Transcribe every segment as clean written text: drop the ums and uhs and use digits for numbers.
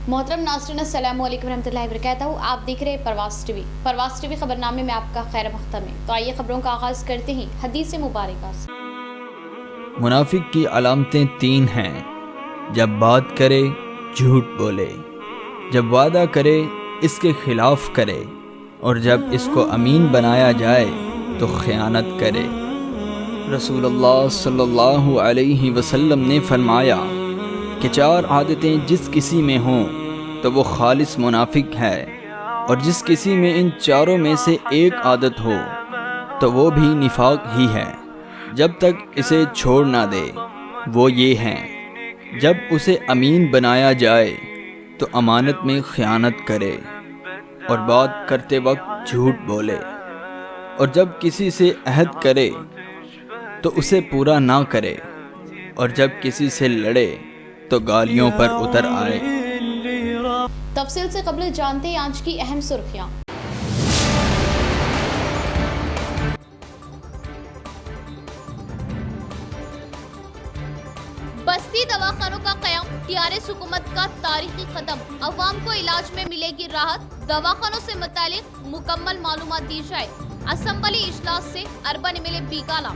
मोहतरम नाज़रीन अस्सलाम वालेकुम रहमतुल्लाहि व बरकातहू। आप देख रहे हैं परवास टीवी खबरनामे में आपका खैर मक़दम है। तो आइए खबरों का आगाज़ करते हैं हदीस मुबारक से। मुनाफिक की अलामतें तीन हैं। जब बात करे झूठ बोले, जब वादा करे इसके खिलाफ करे, और जब इसको अमीन बनाया जाए तो ख़यानत करे। रसूलुल्लाह सल्लल्लाहु अलैहि वसल्लम ने फरमाया कि चार आदतें जिस किसी में हों तो वो खालिस मुनाफिक है, और जिस किसी में इन चारों में से एक आदत हो तो वो भी निफाक ही है जब तक इसे छोड़ ना दे। वो ये हैं, जब उसे अमीन बनाया जाए तो अमानत में ख़यानत करे, और बात करते वक्त झूठ बोले, और जब किसी से अहद करे तो उसे पूरा ना करे, और जब किसी से लड़े तो गालियों पर उतर आए। तफसील से कबल जानते हैं आज की अहम सुर्खियाँ। बस्ती दवाखानों का क़याम, टीआरएस हुकूमत का तारीखी कदम, अवाम को इलाज में मिलेगी राहत, दवाखानों से मुतालिक मुकम्मल मालूमात दी जाए। असम्बली इजलास से अर्बन एमएलए बीकाला।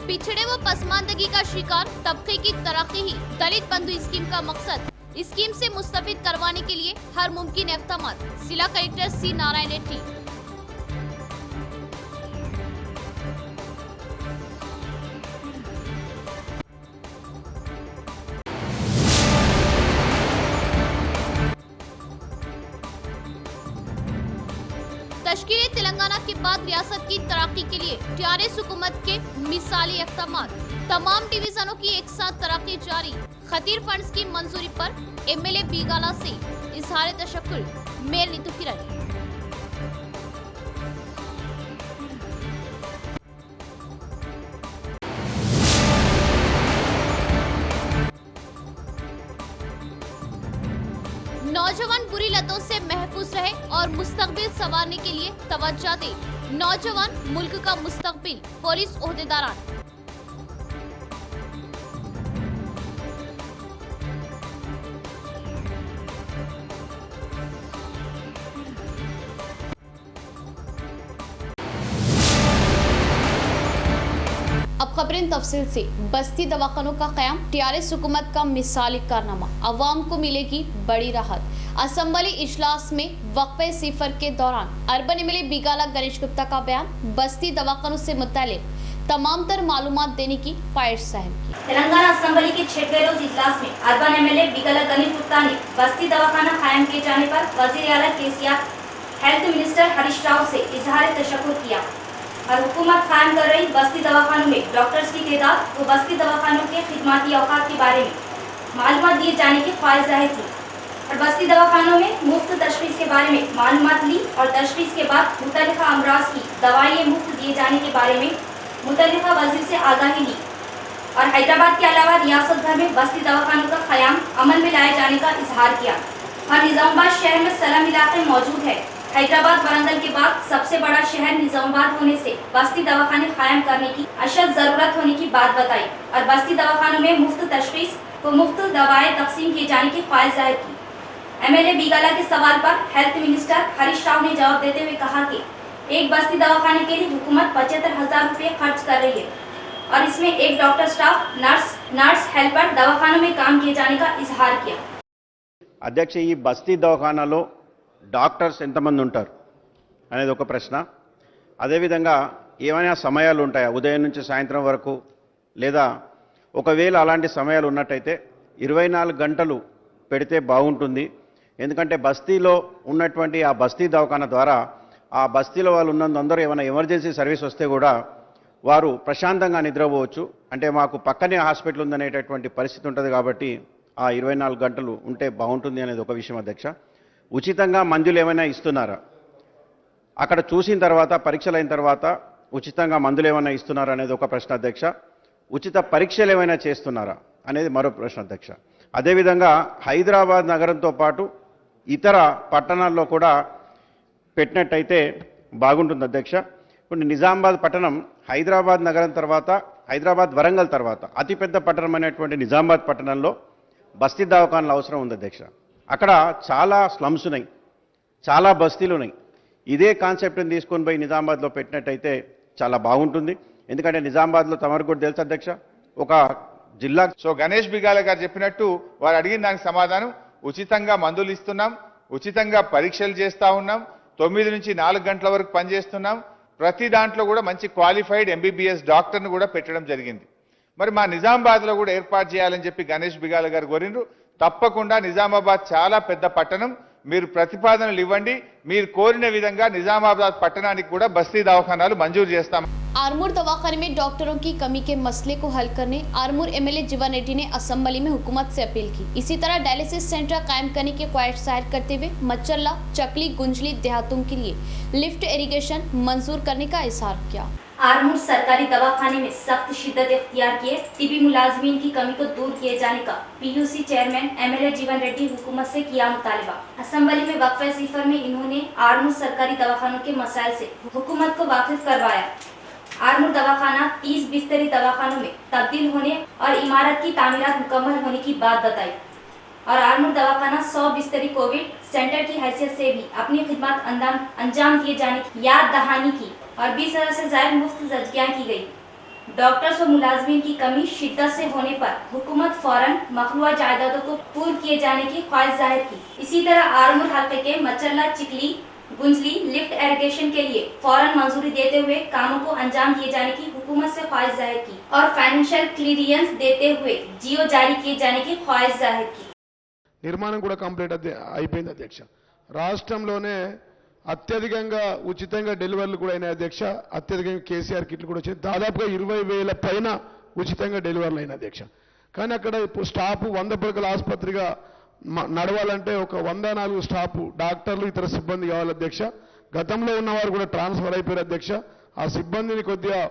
पिछड़े व पसमानदगी का शिकार तबके की तरक्की ही दलित बंधु स्कीम का मकसद। स्कीम से मुस्तफिद करवाने के लिए हर मुमकिन इक़दामात। जिला कलेक्टर सी नारायण रेड्डी। तश्कील तेलंगाना के बाद रियासत की तरक्की के लिए टीआरएस हुकूमत के मिसाली इक़दामात। तमाम डिवीजनों की एक साथ तरक्की जारी। खतीर फंड्स की मंजूरी पर एमएलए बीगाला से इजहार तशक्कुर। मेयर नीतू किरण। नौजवान बुरी लतों से महफूज रहे और मुस्तकबिल संवारने के लिए तवज्जो दे। नौजवान मुल्क का मुस्तकबिल। पुलिस ओहदेदारान। अब खबरें तफसील से। बस्ती दवाखानों का क़याम, टीआरएस हुकूमत का मिसाली कारनामा, अवाम को मिलेगी बड़ी राहत। असम्बली इजलास में वक्फे सिफर के दौरान अर्बन एमएलए बीगाला गणेश गुप्ता का बयान। बस्ती दवाखानों से मुतालिक तमाम तर मालूमात देने की ख्वाहिश जाहिर की। तेलंगाना असम्बली के 6वें रोज इजलास में अर्बन एमएलए बीगाला गणेश गुप्ता ने बस्ती दवाखाना कायम किए जाने पर वजीर आला केसीआर, हेल्थ मिनिस्टर हरीश राव से इजहार तशक्कुर किया और हुकूमत कायम कर रही बस्ती दवाखानों में डॉक्टर्स की तादाद व बस्ती दवाखानों के खिदमाती औकात के बारे में मालूमात दिए जाने की ख्वाहिश जाहिर की और बस्ती दवाखानों में मुफ्त तशखीस के बारे में मालूमात ली और तशखीस के बाद मुतल्लिका अमराज की दवाइयाँ मुफ्त दिए जाने के बारे में मुतल्लिका वजीर से आगाही ली और हैदराबाद के अलावा रियासत भर में बस्ती दवाखानों का क़याम अमल में लाए जाने का इजहार किया और निज़ामाबाद शहर में सलम इलाके मौजूद है। हैदराबाद वरंगल के बाद सबसे बड़ा शहर निज़ामाबाद होने से बस्ती दवाखाने कायम करने की अशद जरूरत होने की बात बताई और बस्ती दवाखानों में मुफ्त तशखीस व मुफ्त दवाएं तकसीम किए जाने की ख्वाहिश जाहिर की। एमएलए बीगाला के सवाल पर हेल्थ मिनिस्टर हरीश राव ने जवाब देते हुए कहा कि एक बस्ती दवाखाने के लिए हुकूमत 75,000 रुपये खर्च कर रही है और इसमें एक डॉक्टर स्टाफ, नर्स हेल्पर दवाखानों में काम किए जाने का इजहार किया। అధ్యక్ష, ఈ బస్తీ దవాఖానాలో డాక్టర్స్ ఎంతమంది ఉంటారు అనేది ఒక ప్రశ్న. అదేవిధంగా ఏమైనా సమయాలు ఉంటాయా ఉదయం నుంచి సాయంత్రం వరకు, లేదా ఒకవేళ అలాంటి సమయాలు ఉన్నట్టయితే 24 గంటలు పెడితే బాగుంటుంది. ఎందుకంటే బస్తీలో ఉన్నటువంటి ఆ బస్తీ దవాఖానా ద్వారా ఆ బస్తీలో వాళ్ళు ఉన్నందరూ ఏమైనా ఎమర్జెన్సీ సర్వీస్ వస్తే కూడా వారు ప్రశాంతంగా నిద్రపోవచ్చు. అంటే మాకు పక్కనే హాస్పిటల్ ఉందనేటటువంటి పరిస్థితి ఉంటుంది కాబట్టి ఆ 24 గంటలు ఉంటే బాగుంటుంది అనేది ఒక విషయం అధ్యక్ష. ఉచితంగా మందులు ఏమైనా ఇస్తున్నారా, అక్కడ చూసిన తర్వాత పరీక్షలు అయిన తర్వాత ఉచితంగా మందులు ఏమైనా ఇస్తున్నారా అనేది ఒక ప్రశ్న అధ్యక్ష. ఉచిత పరీక్షలు ఏమైనా చేస్తున్నారా అనేది మరో ప్రశ్న అధ్యక్ష. అదేవిధంగా హైదరాబాద్ నగరంతో పాటు ఇతర పట్టణాల్లో కూడా పెట్టినట్టయితే బాగుంటుంది అధ్యక్ష. ఇప్పుడు నిజామాబాద్ పట్టణం హైదరాబాద్ నగరం తర్వాత, హైదరాబాద్ వరంగల్ తర్వాత అతిపెద్ద పట్టణం అనేటువంటి నిజామాబాద్ పట్టణంలో బస్తీ దవాఖానాల అవసరం ఉంది అధ్యక్ష. అక్కడ చాలా స్లమ్స్ ఉన్నాయి, చాలా బస్తీలు ఉన్నాయి. ఇదే కాన్సెప్ట్ని తీసుకొని పోయి నిజామాబాద్లో పెట్టినట్టయితే చాలా బాగుంటుంది. ఎందుకంటే నిజామాబాద్లో తమరికి కూడా తెలుసు అధ్యక్ష, ఒక జిల్లా. సో గణేష్ బిగాల గారు చెప్పినట్టు వారు అడిగిన దానికి సమాధానం, ఉచితంగా మందులు ఇస్తున్నాం, ఉచితంగా పరీక్షలు చేస్తూ ఉన్నాం, 9 నుంచి 4 గంటల వరకు పనిచేస్తున్నాం. ప్రతి దాంట్లో కూడా మంచి క్వాలిఫైడ్ ఎంబీబీఎస్ డాక్టర్ను కూడా పెట్టడం జరిగింది. మరి మా నిజామాబాద్లో కూడా ఏర్పాటు చేయాలని చెప్పి గణేష్ బిగాల గారు కోరినారు. తప్పకుండా నిజామాబాద్ చాలా పెద్ద పట్టణం, మీరు ప్రతిపాదనలు ఇవ్వండి, మీరు కోరిన విధంగా నిజామాబాద్ పట్టణానికి కూడా బస్తీ దవాఖానాలు మంజూరు చేస్తాం. आरमूर दवाखाने में डॉक्टरों की कमी के मसले को हल करने आरमूर एमएलए जीवन रेड्डी ने असेंबली में हुकूमत से अपील की। इसी तरह डायलिसिस सेंटर कायम करने की ख्वाहिश जाहिर करते हुए मच्चरला, चकली, गुंजली देहातों के लिए लिफ्ट इरिगेशन मंजूर करने का इजहार किया। आरमूर सरकारी दवाखाने में सख्त शिद्दत इख्तियार किए, टीबी मुलाजमीन की कमी को दूर किए जाने का पीयूसी चेयरमैन एमएलए जीवन रेड्डी हुकूमत से किया मुतालबा। असेंबली में वक्फे सिफर में इन्होंने आरमूर सरकारी दवाखानों के मसाइल से हुकूमत को वाकिफ करवाया। आरमूर दवाखाना 30 बिस्तरी दवाखानों में तब्दील होने और इमारत की तामीरात मुकम्मल होने की बात बताई और आरमूर दवाखाना 100 बिस्तरी कोविड सेंटर की हैसियत से भी अपनी खिदमत अंजाम दिए जाने की याद दहानी की और 20,000 से ज्यादा मुफ्त जजकियाँ की गई। डॉक्टर्स व मुलाजमीन की कमी शिद्दत से होने पर हुकूमत फौरन मखलूआ जायदादों को पूर्ण किए जाने की ख्वाहिश जाहिर की। इसी तरह आरमूर हल्के के मचरला, चिकली, गुंजली लिफ्ट इरिगेशन के लिए फौरन मंजूरी देते हुए कामों को अंजाम दिए जाने की हुकूमत से ख्वाहिश जाहिर की और फाइनेंशियल क्लियरेंस देते हुए जियो जारी किए जाने की ख्वाहिश जाहिर की। నిర్మాణం కూడా కంప్లీట్ అయిపోయింది అధ్యక్ష. రాష్ట్రంలోనే అత్యధికంగా ఉచితంగా డెలివరీలు కూడా అయినాయి అధ్యక్ష. అత్యధికంగా కేసీఆర్ కిట్లు కూడా వచ్చాయి. దాదాపుగా 20,000 పైన ఉచితంగా డెలివరీలు అయిన అధ్యక్ష. కానీ అక్కడ స్టాఫ్ 100 పడకల ఆసుపత్రిగా నడవాలంటే ఒక 104 స్టాఫ్ డాక్టర్లు ఇతర సిబ్బంది కావాలి అధ్యక్ష. గతంలో ఉన్నవారు కూడా ట్రాన్స్ఫర్ అయిపోయారు అధ్యక్ష. ఆ సిబ్బందిని కొద్దిగా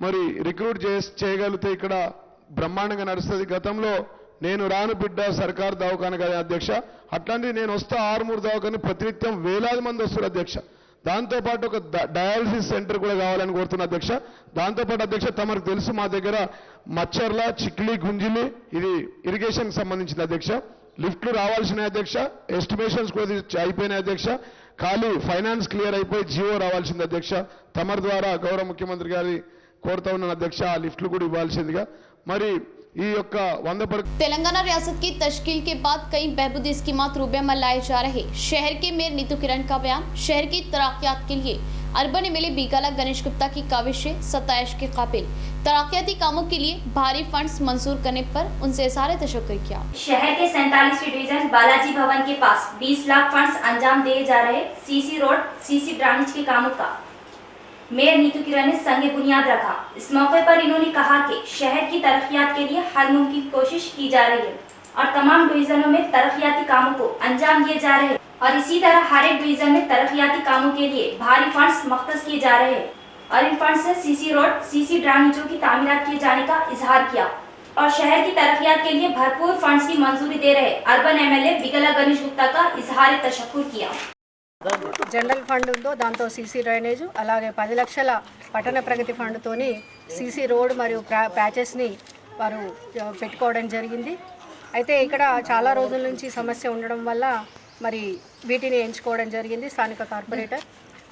మరి రిక్రూట్ చేయగలిగితే ఇక్కడ బ్రహ్మాండంగా నడుస్తుంది. గతంలో నేను రాను బిడ్డ సర్కార్ దవాఖాన కదా అధ్యక్ష, అట్లాంటి నేను వస్తా ఆర్మూర్ దవాఖాన ప్రతినిత్యం వేలాది మంది వస్తారు అధ్యక్ష. దాంతోపాటు ఒక డయాలసిస్ సెంటర్ కూడా కావాలని కోరుతున్నా అధ్యక్ష. దాంతోపాటు అధ్యక్ష తమకు తెలుసు మా దగ్గర మచ్చర్ల, చిక్లీ, గుంజిలి ఇది ఇరిగేషన్కి సంబంధించింది అధ్యక్ష. లిఫ్ట్లు రావాల్సిన అధ్యక్ష, ఎస్టిమేషన్స్ కూడా అయిపోయినాయి అధ్యక్ష. ఖాళీ ఫైనాన్స్ క్లియర్ అయిపోయి జియో రావాల్సింది అధ్యక్ష. తమరి ద్వారా గౌరవ ముఖ్యమంత్రి గారి కోరుతా ఉన్నాను అధ్యక్ష, ఆ లిఫ్ట్లు కూడా ఇవ్వాల్సిందిగా. మరి ఈ యొక్క 100 పడక तेलंगाना रियासत की तश्कील के बाद कई बहबूदी स्कीमात रूबे में लाए जा रहे। शहर के मेयर नीतू किरण का बयान, शहर की तरक्यात के लिए अर्बन एमएलए बीकाला गणेश गुप्ता की काविशें सताइश के काबिल। तरक्याती कामों के लिए भारी फंड्स मंजूर करने पर उनसे इज़हार तशक्कुर किया। शहर के 47वीं डिवीजन बालाजी भवन के पास 20 लाख फंड्स अंजाम दिए जा रहे सीसी रोड, सीसी ड्रेनेज के कामों का मेयर नीतू किरण ने संगे बुनियाद रखा। इस मौके पर इन्होंने कहा कि शहर की तरक्यात के लिए हर मुमकिन कोशिश की जा रही है और तमाम डिवीजनों में तरक्याती कामों को अंजाम दिए जा रहे हैं और इसी तरह हर एक डिवीजन में तरक्याती कामों के लिए भारी फंड्स मख्तस किए जा रहे हैं और इन फंड से सीसी रोड, सीसी ड्रेनेजों की तामीरात किए जाने का इजहार किया और शहर की तरक्यात के लिए भरपूर फंड्स की मंजूरी दे रहे अर्बन एमएलए बिगला गणेश गुप्ता का इजहार तशक्कुर किया। జనరల్ ఫండ్ ఉందో దాంతో సీసీ డ్రైనేజ్, అలాగే 10 లక్షల పట్టణ ప్రగతి ఫండ్తోని సీసీ రోడ్ మరియు ప్యాచెస్ని వారు పెట్టుకోవడం జరిగింది. అయితే ఇక్కడ చాలా రోజుల నుంచి సమస్య ఉండడం వల్ల మరి వీటిని ఎంచుకోవడం జరిగింది స్థానిక కార్పొరేటర్.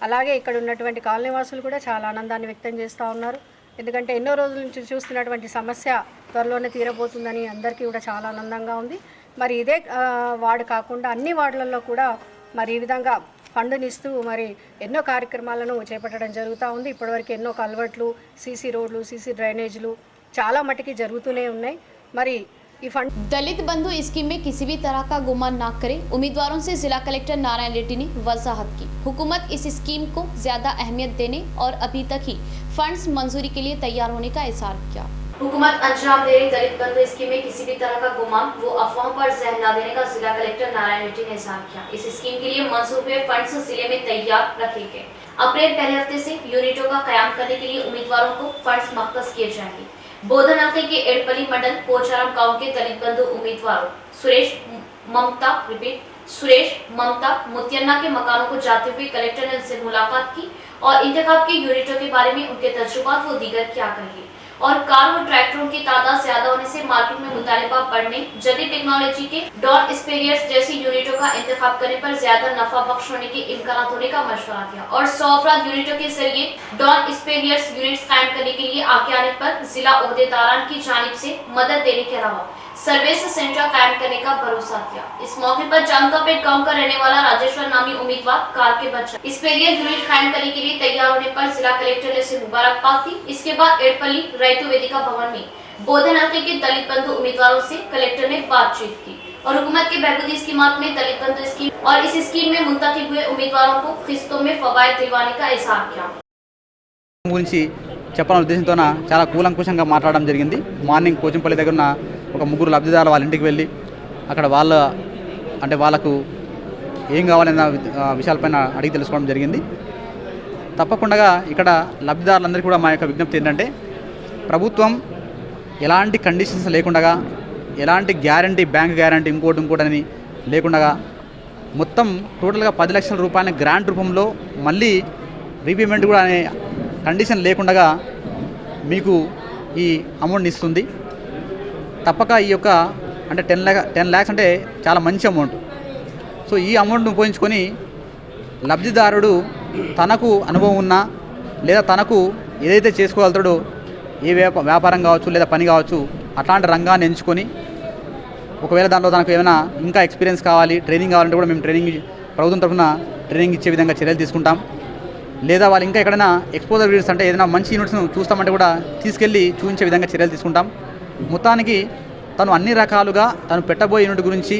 అలాగే ఇక్కడ ఉన్నటువంటి కాలనీవాసులు కూడా చాలా ఆనందాన్ని వ్యక్తం చేస్తూ ఉన్నారు. ఎందుకంటే ఎన్నో రోజుల నుంచి చూస్తున్నటువంటి సమస్య త్వరలోనే తీరబోతుందని అందరికీ కూడా చాలా ఆనందంగా ఉంది. మరి ఇదే వార్డు కాకుండా అన్ని వార్డులలో కూడా మరి ఈ విధంగా ఫండ్ని ఇస్తూ మరి ఎన్నో కార్యక్రమాలను చేపట్టడం జరుగుతూ ఉంది. ఇప్పటివరకు ఎన్నో కల్వర్ట్లు, సీసీ రోడ్లు, సీసీ డ్రైనేజ్లు చాలా మటుకి జరుగుతూనే ఉన్నాయి. మరి ఈ ఫండ్ दलित बंधु स्कीम में किसी भी तरह का गुमान न करे, उम्मीदवारों से जिला कलेक्टर नारायण रेड्डी ने वजाहत की। हुकूमत इस स्कीम को ज्यादा अहमियत देने और अभी तक ही फंड्स मंजूरी के लिए तैयार होने का इजहार किया। हुकूमत अंजाम दे रही दलित बंधु स्कीम में किसी भी तरह का गुमान वो अफवाहों पर जहन न देने का जिला कलेक्टर नारायण रेड्डी ने इजहार किया। इस स्कीम के लिए मंजूर हुए फंड्स जिले में तैयार रखे गए। अप्रैल पहले हफ्ते से यूनिटों का कयाम करने के लिए उम्मीदवारों को फंड्स मख्तस किए जाएंगे। बोधन हल्के के एडपली मंडल पोचाराम गांव के दलित बंधु उम्मीदवारों सुरेश, ममता, सुरेश, ममता, मुतियन्ना के मकानों को जाते हुए कलेक्टर ने उनसे मुलाकात की और इंतखाब के यूनिटों के बारे में उनके तजुर्बात व दीगर क्या कहे और कार व ट्रैक्टरों की तादाद ज्यादा होने से मार्केट में मुतालिबा बढ़ने, जदीद टेक्नोलॉजी के डॉन स्पेलियर्स जैसी यूनिटों का इंतखाब करने पर ज्यादा नफा बख्श होने के इम्कान होने का मशवरा दिया और 100 अफराद यूनिटों के जरिए डॉन स्पेलियर्स यूनिट्स कायम करने के लिए आगे आने पर जिला ओहदेदारान की जानिब से मदद देने के अलावा सर्विस सेंटर कायम करने का भरोसा दिया। इस मौके पर जानकापेट गांव का रहने वाला राजेश्वर नामी उम्मीदवार कार के बच्चा स्पेलियर यूनिट कायम करने के लिए तैयार होने पर जिला कलेक्टर ने उसे मुबारकबाद दी। इसके बाद एडपल्ली रैतु वेदिका भवन में बोधन हल्के के दलित बंधु उम्मीदवारों से कलेक्टर ने बातचीत की और हुकूमत के बहबूदी स्कीमात में दलित बंधु स्कीम और इस स्कीम में मुंतखब हुए उम्मीदवारों को किस्तों में फवायद दिलवाने का इज़हार किया। గురించి చెప్పాలనే ఉద్దేశంతో చాలా కూలంకుషంగా మాట్లాడడం జరిగింది। మార్నింగ్ కోచింపల్లి దగ్గర ఉన్న ఒక ముగ్గురు లబ్ధిదారులు వాళ్ళ ఇంటికి వెళ్ళి అక్కడ వాళ్ళకు ఏం కావాలన్న విషయాలపైన అడిగి తెలుసుకోవడం జరిగింది। తప్పకుండా ఇక్కడ లబ్ధిదారులందరికీ కూడా మా యొక్క విజ్ఞప్తి ఏంటంటే ప్రభుత్వం ఎలాంటి కండిషన్స్ లేకుండా ఎలాంటి గ్యారంటీ బ్యాంక్ గ్యారంటీ ఇంకోటి లేకుండా మొత్తం టోటల్గా 10 లక్షల రూపాయల గ్రాంట్ రూపంలో మళ్ళీ రీపేమెంట్ కూడా అనే కండిషన్ లేకుండా మీకు ఈ అమౌంట్ ఇస్తుంది। తప్పక ఈ యొక్క అంటే 10 lakhs అంటే చాలా మంచి అమౌంట్। సో ఈ అమౌంట్ను ఉపయోగించుకొని లబ్ధిదారుడు తనకు అనుభవం ఉన్నా లేదా తనకు ఏదైతే చేసుకోగలుగుతాడో ఏ వ్యాపారం కావచ్చు లేదా పని కావచ్చు అట్లాంటి రంగాన్ని ఎంచుకొని ఒకవేళ దాంట్లో తనకు ఏమైనా ఇంకా ఎక్స్పీరియన్స్ కావాలి ట్రైనింగ్ కావాలంటే కూడా మేము ప్రభుత్వం తరఫున ట్రైనింగ్ ఇచ్చే విధంగా చర్యలు తీసుకుంటాం। లేదా వాళ్ళు ఇంకా ఎక్కడైనా ఎక్స్పోజర్ యూనిట్స్ అంటే ఏదైనా మంచి యూనిట్స్ను చూస్తామంటే కూడా తీసుకెళ్ళి చూపించే విధంగా చర్యలు తీసుకుంటాం। మొత్తానికి తను అన్ని రకాలుగా తను పెట్టబోయే యూనిట్ గురించి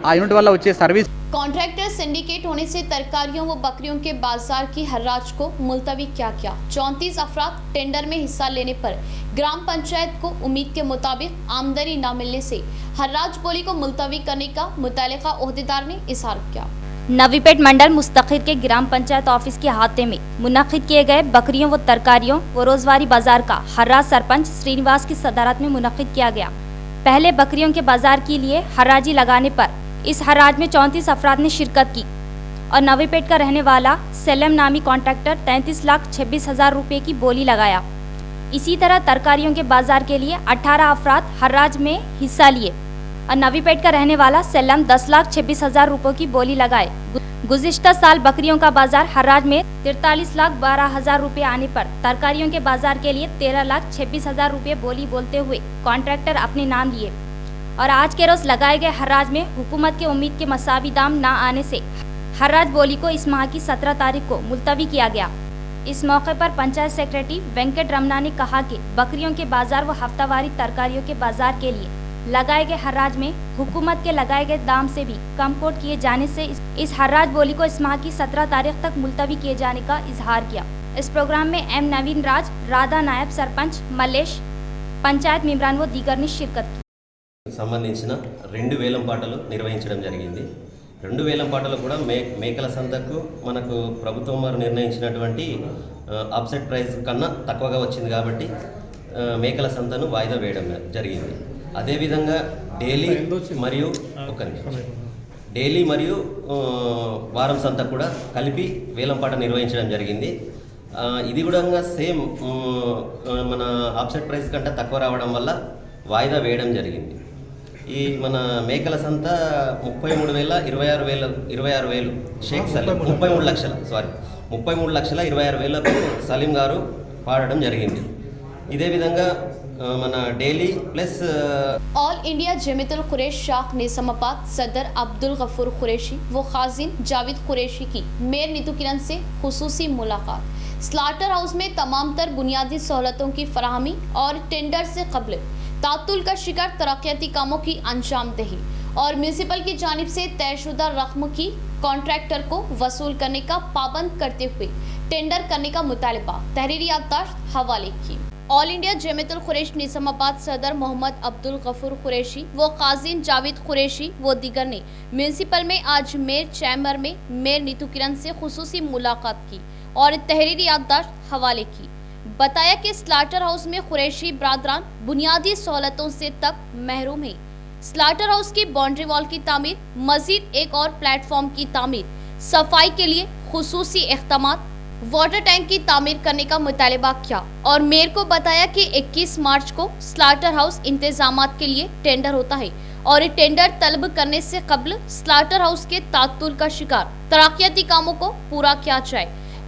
ఆ యూనిట్ వల్ల వచ్చే సర్వీస్ कॉन्ट्रैक्टर सिंडिकेट होने से तरकारियों व बकरियों के बाजार की हर्राज को मुलतवी किया गया। 34 अफराद टेंडर में हिस्सा लेने पर ग्राम पंचायत को उम्मीद के मुताबिक आमदनी न मिलने से हर्राज बोली को मुलतवी करने का मुतल्लिका ओहदेदार ने इज़हार किया। नवीपेट मंडल मुस्तखिर के ग्राम पंचायत ऑफिस के अहाते में मुनक्किद किए गए बकरियों व तरकारियों व रोजवारी बाजार का हर्राज सरपंच श्रीनिवास की सदारत में मुनक्किद किया गया। पहले बकरियों के बाजार के लिए हराजी लगाने पर इस हराज में 34 अफराद ने शिरकत की और नवीपेट का रहने वाला सेलम नामी कॉन्ट्रैक्टर 33,26,000 रुपये की बोली लगाया। इसी तरह तरकारियों के बाजार के लिए 18 अफराद हर्राज में हिस्सा लिए और नवीपेट का रहने वाला सेलम 10,26,000 रुपये की बोली लगाए। गुज़िश्ता साल बकरियों का बाजार हर्राज में 43,12,000 रुपये आने पर तरकारियों के बाजार के लिए 13,26,000 रुपये बोली बोलते हुए कॉन्ट्रैक्टर अपने नाम लिए और आज के रोज लगाए गए हर्राज में हुकूमत के उम्मीद के मसावी दाम न आने से हर्राज बोली को इस माह की 17 तारीख को मुलतवी किया गया। इस मौके पर पंचायत सेक्रेटरी वेंकट रमना ने कहा कि बकरियों के बाजार व हफ्तावारी तरकारियों के बाजार के लिए लगाए गए हर्राज में हुकूमत के लगाए गए दाम से भी कम कोट किए जाने से इस हर्राज बोली को इस माह की 17 तारीख तक मुलतवी किए जाने का इजहार किया। इस प्रोग्राम में एम नवीन राज, राधा नायब सरपंच, मल्लेश, पंचायत मेंबरान व दीगर ने शिरकत की। సంబంధించిన 2 వేలంపాటలు నిర్వహించడం జరిగింది। 2 వేలంపాటలు కూడా మేకల సంతకు మనకు ప్రభుత్వం వారు నిర్ణయించినటువంటి ఆఫ్సెట్ ప్రైస్ కన్నా తక్కువగా వచ్చింది కాబట్టి మేకల సంతను వాయిదా వేయడం జరిగింది। అదేవిధంగా డైలీ మరియు వారం సంత కూడా కలిపి వేలంపాట నిర్వహించడం జరిగింది। ఇది కూడా సేమ్ మన ఆఫ్సెట్ ప్రైస్ కంటే తక్కువ రావడం వల్ల వాయిదా వేయడం జరిగింది। ఈ మన మేకల సంత 33,26,000 షేక్ సలీం 33,26,000 సలీం గారు పాడడం జరిగింది। ఇదే విధంగా మన daily plus all India Jamiatul Quraish शाख निजामाबाद सदर अब्दुल गफूर कुरैशी व खाजिन जावेद कुरैशी की मेयर नीतू किरण से खुसूसी मुलाकात। स्लाटर हाउस में तमाम तर बुनियादी सहूलतों की फराहमी और टेंडर से कबल तातुल का शिकार तरक्याती कामों की अंजामदही और म्यूनिसिपल की जानिब से तयशुदा रकम की कॉन्ट्रैक्टर को वसूल करने का पाबंद करते हुए टेंडर करने का मुतालिबा तहरीरी याददाश्त हवाले की। ऑल इंडिया जमीयतुल कुरैश निजामाबाद सदर मोहम्मद अब्दुल गफूर कुरैशी व काजिन जावेद कुरैशी व दीगर ने म्यूनिसिपल में आज मेयर चैम्बर में मेयर नीतू किरण से खुसूसी मुलाकात की और तहरीरी याददाश्त हवाले की। बताया कि स्लाटर हाउस में कुरैशी ब्रादरान बुनियादी सहूलतों से तक महरूम है। स्लाटर हाउस की बाउंड्री वॉल की तामीर, मजीद एक और प्लेटफॉर्म की तामीर, सफाई के लिए खुसूसी इक़दामात, वाटर टैंक की तामीर करने का मुतालबा किया और मेयर को बताया कि 21 मार्च को स्लाटर हाउस इंतजामात के लिए टेंडर होता है और टेंडर तलब करने से कबल स्लाटर हाउस के तातुल का शिकार तरक्याती कामों को पूरा किया जाए,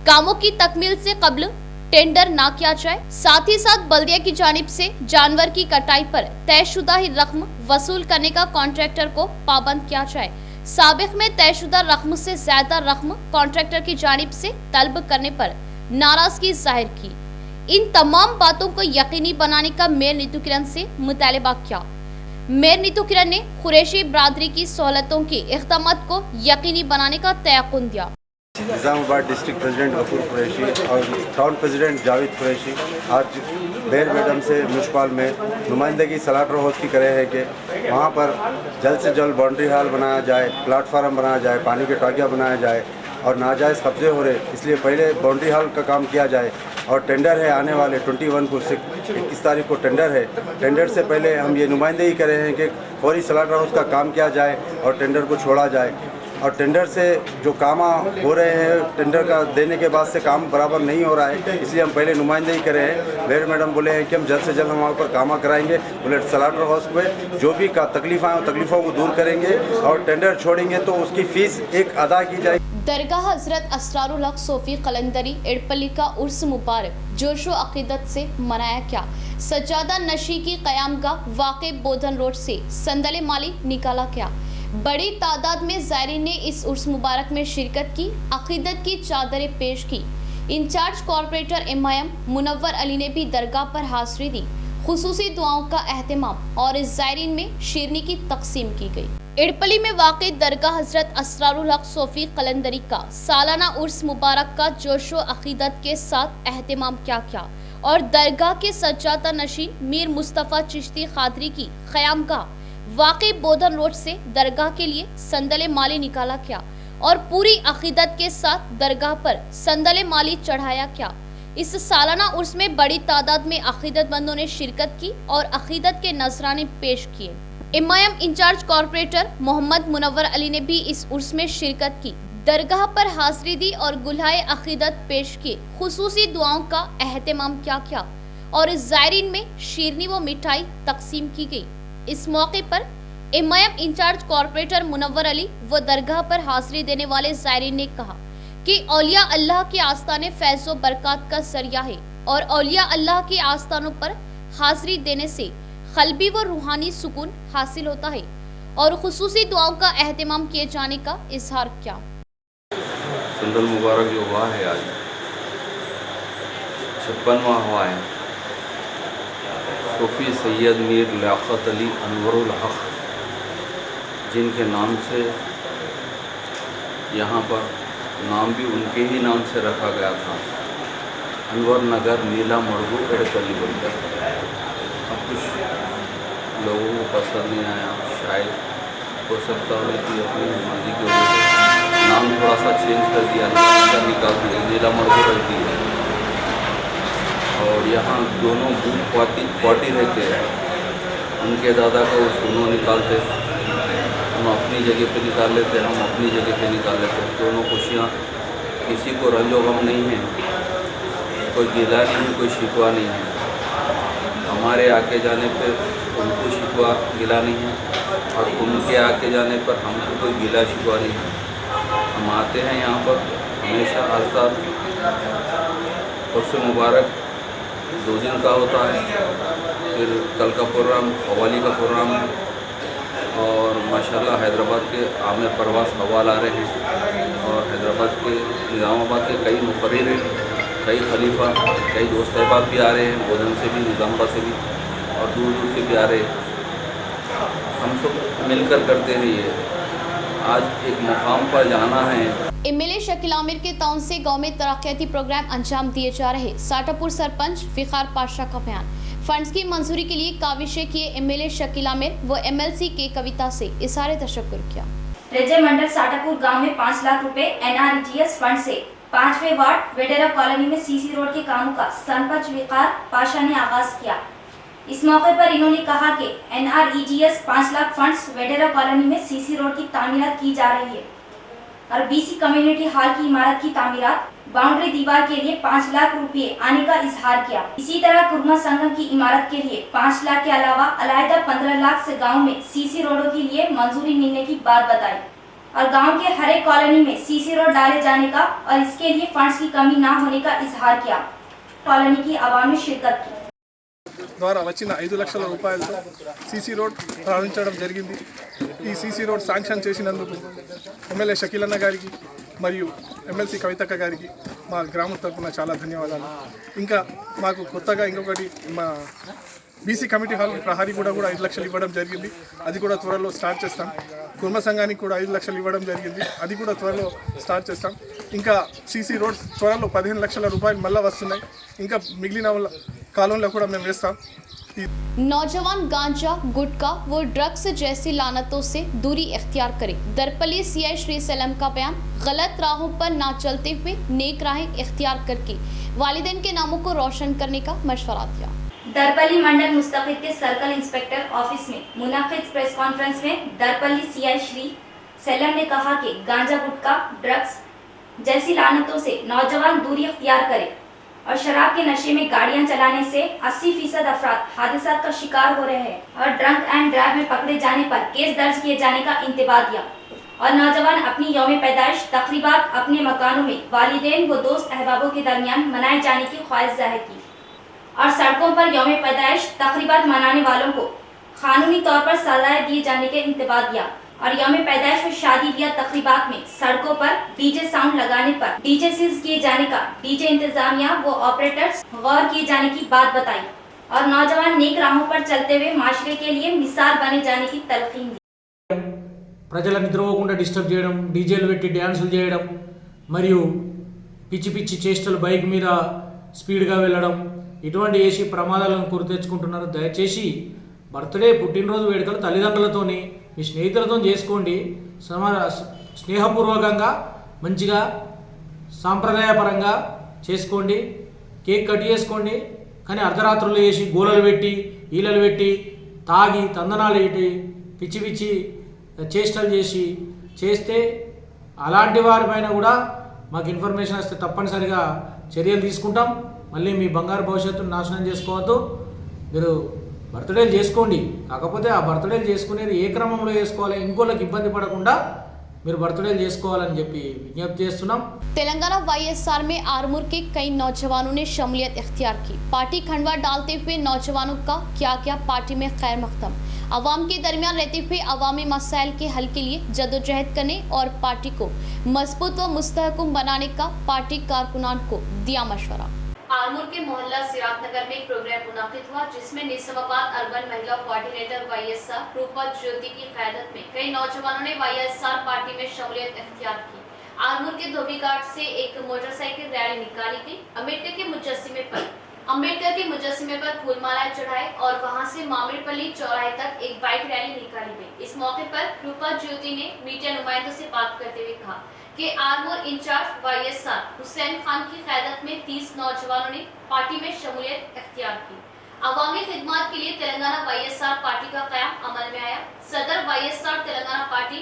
कामों की तकमील से कबल टेंडर ना किया जाए। साथ ही साथ बल्दिया की जानिब से जानवर की कटाई पर तयशुदा ही रकम वसूल करने का कॉन्ट्रैक्टर को पाबंद किया जाए। साबिक में तयशुदा रकम से ज्यादा रकम कॉन्ट्रैक्टर की जानिब से तलब करने पर नाराजगी जाहिर की। इन तमाम बातों को यकीनी बनाने का मेयर नीतू किरण से मुतालबा किया। मेयर नीतू किरण ने कुरैशी बरादरी की सहूलतों के इक़दामात को यकीनी बनाने का तयक़ुन दिया। निज़ामाबाद डिस्ट्रिक्ट प्रेसिडेंट गफूर कुरैशी और टाउन प्रेसिडेंट जावेद कुरैशी आज मेयर मैडम से म्यूनसिपल में नुमाइंदगी स्लाटर हाउस की करे हैं कि वहाँ पर जल्द से जल्द बाउंड्री हाल बनाया जाए, प्लेटफार्म बनाया जाए, पानी के टाकिया बनाया जाए और नाजायज़ कब्जे हो रहे, इसलिए पहले बाउंड्री हाल का काम किया जाए। और टेंडर है आने वाले 21 को 21 तारीख को टेंडर है। टेंडर से पहले हम ये नुमाइंदगी कर रहे हैं कि फौरी स्लाटर हाउस का काम किया जाए और टेंडर को छोड़ा जाए। और टेंडर से जो काम हो रहे हैं, टेंडर का देने के बाद से काम बराबर नहीं हो रहा है, इसलिए हम पहले नुमाइंदगी कर रहे हैं। मेयर मैडम बोले हैं कि हम जल्द से जल्द हम वहाँ पर काम कराएंगे। बोले स्लाटर हाउस में जो भी तकलीफ़ आए तकलीफ़ों को दूर करेंगे और टेंडर छोड़ेंगे तो उसकी फ़ीस एक अदा की जाएगी। दरगाह हजरत असरारुल हक सोफी कलंदरी एड़पल्ली का उर्स मुबारक जोशो अकीदत से मनाया गया। सज्जादा नशी की क़यामगाह वाक़े बोधन रोड से संदले माली निकाला गया। बड़ी तादाद में ज़ायरीन ने इस उर्स मुबारक में शिरकत की, अकीदत की चादरें पेश की। Incharge corporator MIM Munawwar Ali ने भी दरगाह पर हाज़िरी दी। खुसूसी दुआओं का एहतमाम और इस ज़ायरीन में शीरनी की तकसीम की गई। एड़पल्ली में वाक़ई दरगाह हजरत असरारुल हक सोफी कलंदरी का सालाना उर्स मुबारक का जोशो अकीदत के साथ एहतमाम किया गया और दरगाह के सज्जादा नशीन मीर मुस्तफ़ा चिश्ती खादरी की क़यामगाह वाक़ई बोधन रोड से दरगाह के लिए संदले माली निकाला गया और पूरी अकीदत के साथ दरगाह पर संदले माली चढ़ाया गया। इस सालाना उर्स में बड़ी तादाद में अकीदतमंदों ने शिरकत की और अकीदत के नजराने पेश किए। MIM incharge corporator Mohammed Munawwar Ali ने भी इस उर्स में शिरकत की, दरगाह पर हाज़िरी दी और गुल्हाए अकीदत पेश किए। खुसूसी दुआओं का एहतमाम किया और इस ज़ायरीन में शीरनी व मिठाई तकसीम की गई। इस मौके पर MIM incharge corporator Munawwar Ali व दरगाह पर हाज़िरी देने वाले ज़ायरीन ने कहा कि औलिया अल्लाह के आस्ताने फैज़ व बरकत का जरिया है और औलिया अल्लाह के आस्तानों पर हाज़िरी देने से क़ल्बी व रूहानी सुकून हासिल होता है और खुसूसी दुआओं का एहतमाम किए जाने का इजहार किया। संदल मुबारक जो हुआ है आज 56वां हुआ है। सूफ़ी सैयद मीर लियाक़त अली अनवरुल हक़ जिनके नाम से यहाँ पर नाम भी उनके ही नाम से रखा गया था, अनवर नगर नीला मड़गू एड़पल्ली बोलकर। अब कुछ लोगों को पसंद नहीं आया, शायद हो सकता है कि अपनी मर्जी की वजह से नाम थोड़ा सा चेंज कर दिया, निकाल दिया, नीला मड़गू रख दिया। और यहाँ दोनों बूथ पार्टी रहते हैं, उनके दादा को सुनो निकालते, हम अपनी जगह पे निकाल लेते, हम अपनी जगह पे निकाल लेते। दोनों खुशियाँ, किसी को रंजो गम नहीं है, कोई गिला नहीं है, कोई शिकवा नहीं है। हमारे आके जाने पे उनको शिकवा गिला नहीं है और उनके आके जाने पर हमको कोई गिला शिकवा नहीं है। हम आते हैं यहाँ पर हमेशा हर साल। उर्स मुबारक 2 दिन का होता है, फिर कल का प्रोग्राम कव्वाली का प्रोग्राम है और माशाल्लाह हैदराबाद के आमिर परवास हवाल आ रहे हैं और हैदराबाद के निज़ामाबाद के कई मुकर्रिर हैं, कई खलीफा, कई दोस्त अहबाब भी आ रहे हैं, बोधन से भी, निज़ामाबाद से भी और दूर दूर से भी आ रहे हैं। हम सब मिलकर करते हैं ये। आज एक मुकाम पर जाना है। एमएलए शकील आमिर के ताउन से गांव में तरक्याती प्रोग्राम अंजाम दिए जा रहे। साटापुर सरपंच फिखार पाशा का बयान। फंड्स की मंजूरी के लिए काविशें किए एमएलए शकील आमिर व एमएलसी के कविता से इशारे तशक्कुर किया। रजय मंडल साटापुर गांव में 5 लाख रुपए एनआरजीएस फंड से 5वें वार्ड वेडेरा कॉलोनी में सीसी रोड के कामों का सरपंच फिखार पाशा ने आगाज किया। इस मौके पर इन्होंने कहा कि NREGS 5 लाख फंड्स वेडेरा कॉलोनी में सीसी रोड की तामीरात की जा रही है और BC कम्युनिटी हॉल की इमारत की तामीरात, बाउंड्री दीवार के लिए 5 लाख रुपए आने का इजहार किया। इसी तरह कुर्मा संगम की इमारत के लिए 5 लाख के अलावा अलहदा 15 लाख से गांव में सीसी रोडों के लिए मंजूरी मिलने की बात बताई और गांव के हर एक कॉलोनी में सीसी रोड डाले जाने का और इसके लिए फंड्स की कमी न होने का इजहार किया। कॉलोनी की आवाम ने शिरकत की। ద్వారా వచ్చిన 5 లక్షల రూపాయలతో సీసీ రోడ్ ప్రారంభించడం జరిగింది। ఈ సీసీ రోడ్ శాంక్షన్ చేసినందుకు ఎమ్మెల్యే షకీల్ అన్న గారికి మరియు ఎమ్మెల్సీ కవితక్క గారికి మా గ్రామం తరఫున చాలా ధన్యవాదాలు। ఇంకా మాకు కొత్తగా ఇంకొకటి మా BC కమిటీ హాల్కి ప్రహారీ కూడా 5 లక్షలు ఇవ్వడం జరిగింది, అది కూడా త్వరలో స్టార్ట్ చేస్తాం। కుర్మ సంఘానికి కూడా 5 లక్షలు ఇవ్వడం జరిగింది, అది కూడా త్వరలో స్టార్ట్ చేస్తాం। ఇంకా సీసీ రోడ్ త్వరలో 15 లక్షల రూపాయలు మళ్ళీ వస్తున్నాయి, ఇంకా మిగిలిన కాలంలో కూడా మేము వేస్తాం। नौजवान गांजा, गुटखा व ड्रग्स जैसी लानतों से दूरी इख्तियार करें। दरपली CI श्री सलम का बयान। गलत राहों पर ना चलते हुए नेक राहें इख्तियार करके वालिदैन के नामों को रोशन करने का मशवरा दिया। दरपली मंडल मुस्तकिर के सर्कल इंस्पेक्टर ऑफिस में मुनाकिद प्रेस कॉन्फ्रेंस में दरपली CI श्री सलम ने कहा कि गांजा, गुटखा, ड्रग्स जैसी लानतों से नौजवान दूरी इख्तियार करें और शराब के नशे में गाड़ियां चलाने से 80% अफराद हादसा का शिकार हो रहे हैं और ड्रंक एंड ड्राइव में पकड़े जाने पर केस दर्ज किए जाने का इंतबाह दिया और नौजवान अपनी यौम पैदाइश तकरीबात अपने मकानों में वालिदैन व दोस्त अहबाबों के दरमियान मनाए जाने की ख्वाहिश जाहिर की और सड़कों पर यौम पैदाइश तकरीबात मनाने वालों को कानूनी तौर पर सजाएं दिए जाने के इंतबाह दिया और यौम पैदाइश व शादी ब्याह तकरीबात में सड़कों पर डीजे साउंड लगाने पर डीजे सीज किए जाने का डीजे इंतजामिया व ऑपरेटर्स गौर किए जाने की बात बताई और नौजवान नेक राहों पर चलते हुए माशरे के लिए मिसाल बने जाने की तलकीन दी। ప్రజల నిద్రపోకుండా డిస్టర్బ్ చేయడం, డీజేలు పెట్టి డ్యాన్సులు చేయడం మరియు పిచ్చి పిచ్చి చేష్టలు బైక్ మీద స్పీడ్గా వెళ్ళడం ఇటువంటి చేసి ప్రమాదాలను కొని తెచ్చుకుంటున్నారు। దయచేసి బర్త్డే, పుట్టినరోజు వేడుకలు తల్లిదండ్రులతోని మీ స్నేహితులతో చేసుకోండి, స్నేహపూర్వకంగా మంచిగా సాంప్రదాయపరంగా చేసుకోండి, కేక్ కట్ చేసుకోండి। కానీ అర్ధరాత్రులు చేసి గోలలు పెట్టి ఈలలు పెట్టి తాగి తందనాలు పెట్టి పిచ్చి పిచ్చి చేష్టలు చేస్తే అలాంటి వారిపైన కూడా మాకు ఇన్ఫర్మేషన్ వస్తే తప్పనిసరిగా చర్యలు తీసుకుంటాం। మళ్ళీ మీ బంగారు భవిష్యత్తును నాశనం చేసుకోవద్దు। మీరు బర్త్డేలు చేసుకోండి, కాకపోతే ఆ బర్త్డేలు చేసుకునేది ఏ క్రమంలో చేసుకోవాలి, ఇంకోళ్ళకి ఇబ్బంది పడకుండా మీరు బర్త్డేలు చేసుకోవాలని చెప్పి విజ్ఞప్తి చేస్తున్నాం। तेलंगाना YSR में आरमूर के कई नौजवानों ने शमूलियत इख्तियार की। पार्टी खंडवा डालते हुए नौजवानों का क्या क्या पार्टी में खैर मकदम। अवाम के दरमियान रहते हुए अवामी मसाइल के हल के लिए जदोजहद करने और पार्टी को मजबूत व मुस्तहकम बनाने का पार्टी कारकुनान को दिया मशवरा। आरमूर के मोहल्ला सिराजनगर में एक प्रोग्राम मुनाकिद हुआ जिसमें निजामाबाद अर्बन महिला कोऑर्डिनेटर YSR रूपा ज्योति की क़यादत में कई नौजवानों ने YSR पार्टी में शमूलियत इख्तियार की। आरमूर के धोबीघाट से एक मोटरसाइकिल रैली निकाली गई। अम्बेडकर के मुजस्सिमे पर फूलमालाएं चढ़ाए और वहां से मामिड़पल्ली चौराहे तक एक बाइक रैली निकाली गई। इस मौके पर रूपा ज्योति ने मीडिया नुमाइंदों से बात करते हुए कहा कि आरमूर इंचार्ज YSR हुसैन खान की क़यादत में 30 नौजवानों ने पार्टी में शमूलियत इख्तियार की। अवामी खिदमत के लिए तेलंगाना YSR पार्टी का क़याम अमल में आया। सदर YSR Telangana party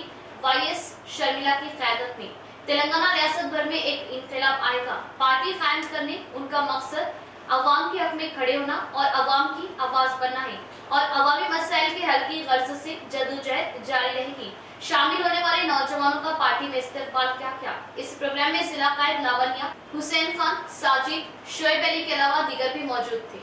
YS Sharmila की क़यादत में तेलंगाना रियासत भर में एक इनकलाब आएगा। पार्टी कायम करने उनका मकसद अवाम के हक में खड़े होना और अवाम की आवाज़ बनना है और अवामी मसाइल के हल की गर्ज से जदोजहद जारी रहेगी। शामिल होने वाले नौजवानों का पार्टी में इस्तेकबाल क्या इस प्रोग्राम में जिला कायद लावण्या, हुसैन खान, साजिद, शोएब अली के अलावा दीगर भी मौजूद थे।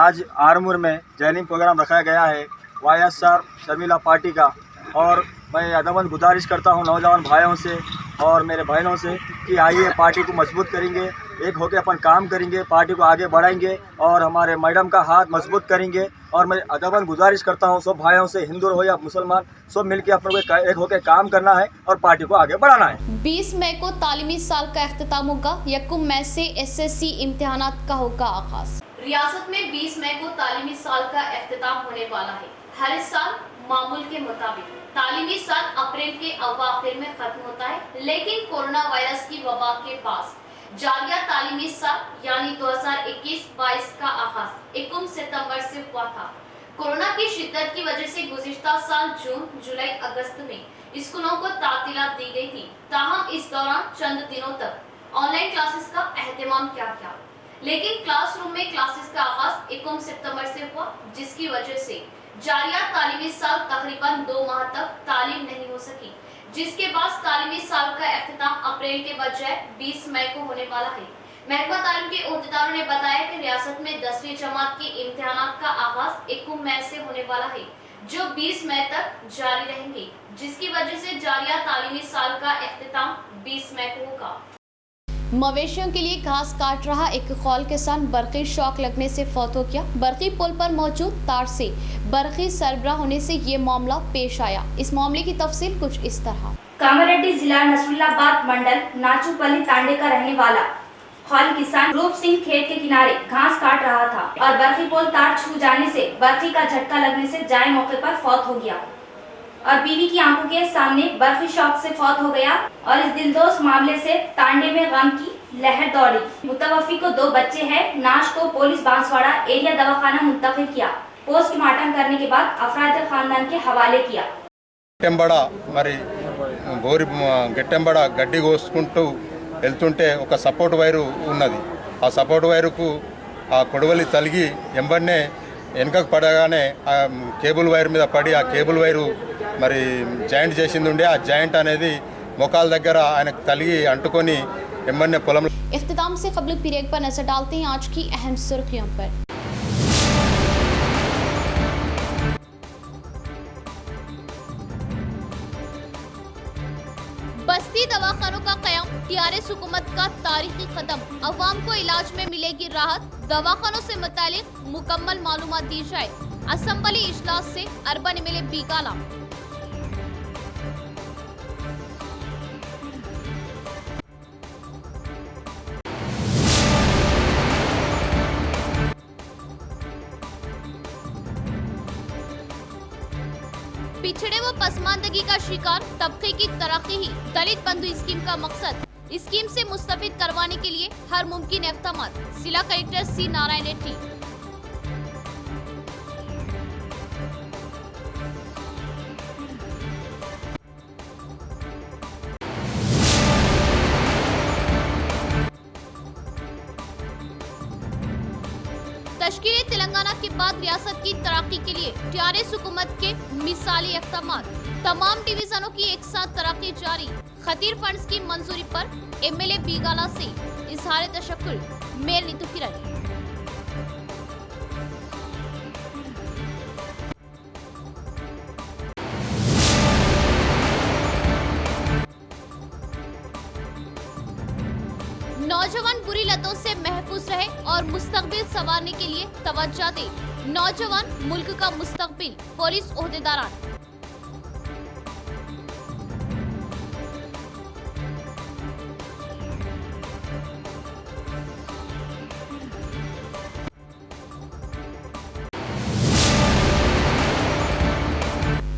आज आरमूर में जैनिंग प्रोग्राम रखा गया है YSR शर्मिला पार्टी का और मैं अदमन गुजारिश करता हूं नौजवान भाइयों से और मेरे बहनों से कि आइए पार्टी को मजबूत करेंगे, एक होकर अपन काम करेंगे, पार्टी को आगे बढ़ाएंगे और हमारे मैडम का हाथ मजबूत करेंगे। और मैं अदबन गुजारिश करता हूं सब भाइयों से, हिंदू हो या मुसलमान, सब मिलकर अपन को एक होकर काम करना है और पार्टी को आगे बढ़ाना है। 20 मई को तालीमी साल का अख्तिताम होगा। 1 मई से SSC इम्तिहानात का होगा आगाज। रियासत में 20 मई को तालीमी साल का अख्तिताम होने वाला है। हर साल मामूल के मुताबिक तालीमी साल अप्रैल के अवाखिर में खत्म होता है, लेकिन कोरोना वायरस की वबा के पास जारिया तालीमी साल यानी 2021-22 का आगाज 21 सितंबर से हुआ था। कोरोना की शिद्दत की वजह से गुज़िश्ता साल जून, जुलाई, अगस्त में स्कूलों को तातीलात दी गई थी। ताहम इस दौरान चंद दिनों तक ऑनलाइन क्लासेस का एहतमाम किया गया, लेकिन क्लासरूम में क्लासेस का आगाज 21 सितंबर से हुआ, जिसकी वजह से जारिया तालीमी साल तकरीबन 2 माह तक तालीम नहीं हो सकी, जिसके बाद तालीमी साल का इख्तिताम अप्रैल के बजाय 20 मई को होने वाला है। महकमा तालीम के ओहदेदारों ने बताया कि रियासत में 10वीं जमात के इम्तिहानात का आगाज 21 मई से होने वाला है, जो 20 मई तक जारी रहेंगे, जिसकी वजह से जारिया तालीमी साल का इख्तिताम 20 मई को होगा। मवेशियों के लिए घास काट रहा एक खौल किसान बरकी शॉक लगने से फौत हो गया। बरकी पुल पर मौजूद तार से बरकी सरबराह होने से ये मामला पेश आया। इस मामले की तफसील कुछ इस तरह। कामारेड्डी जिला नसरुल्लाबाद मंडल नाचूपल्ली तांडे का रहने वाला खौल किसान रूप सिंह खेत के किनारे घास काट रहा था और बरकी पोल तार छू जाने से बरकी का झटका लगने से जाए मौके पर फौत हो गया और बीवी की आंखों के सामने बर्फी शॉक से फौत हो गया। और इस दिलदोज मामले से तांडे में गम की लहर दौड़ी। मुतवफ़ी को 2 बच्चे हैं। नाश को पुलिस बांसवाड़ा एरिया दवाखाना मुंतकिल किया। पोस्टमार्टम करने के बाद अफराद खानदान के हवाले किया। గెట్టెంబడ మరి బోరి గెట్టెంబడ గడ్డి కోసుకుంటూ వెళ్తుంటే ఒక సపోర్ట్ వైరు ఉన్నది. ఆ సపోర్ట్ వైరుకు ఆ కొడవలి తలిగి ఎంబడనే వెనకకు పడగానే ఆ కేబుల్ వైర్ మీద పడి ఆ కేబుల్ వైరు మరి జాయింట్ చేసింది ఉండే ఆ జాయింట్ అనేది మోకాల దగ్గర ఆయనకు తలిగి అంటుకొని ఎంబడనే పొలం। इख्तिताम से क़ब्ल पीरियड पर नजर डालते हैं आज की अहम सुर्खियों पर। बस्ती दवाखानों का क़याम टीआरएस हुकूमत का तारीखी कदम। अवाम को इलाज में मिलेगी राहत। दवाखानों से मुतालिक मुकम्मल मालूमात दी जाए। असम्बली इजलास से अर्बन एमएलए बीकाला। पिछड़े व पसमानदगी का शिकार तबके की तरक्की ही दलित बंधु स्कीम का मकसद। स्कीम से मुस्तफिद करवाने के लिए हर मुमकिन इक़दामात। जिला कलेक्टर सी नारायण रेड्डी। तश्कील तेलंगाना के बाद रियासत की तरक्की के लिए टीआरएस हुकूमत के मिसाली इक़दामात। तमाम डिवीजनों की एक साथ तरक्की जारी। खतीर फंड्स की मंजूरी पर एमएलए बीगाला से इजहार तशक्कुर। मेयर नीतू किरण। नौजवान बुरी लतों से महफूज रहे और मुस्तकबिल संवारने के लिए तवज्जो दे। नौजवान मुल्क का मुस्तकबिल। पुलिस ओहदेदारान।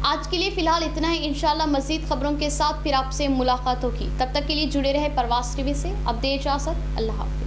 आज के लिए फिलहाल इतना ही। इंशाल्लाह मज़ीद खबरों के साथ फिर आपसे मुलाकात होगी। तब तक के लिए जुड़े रहे परवास टीवी से। अब दे इजाज़त। अल्लाह हाफ़िज़।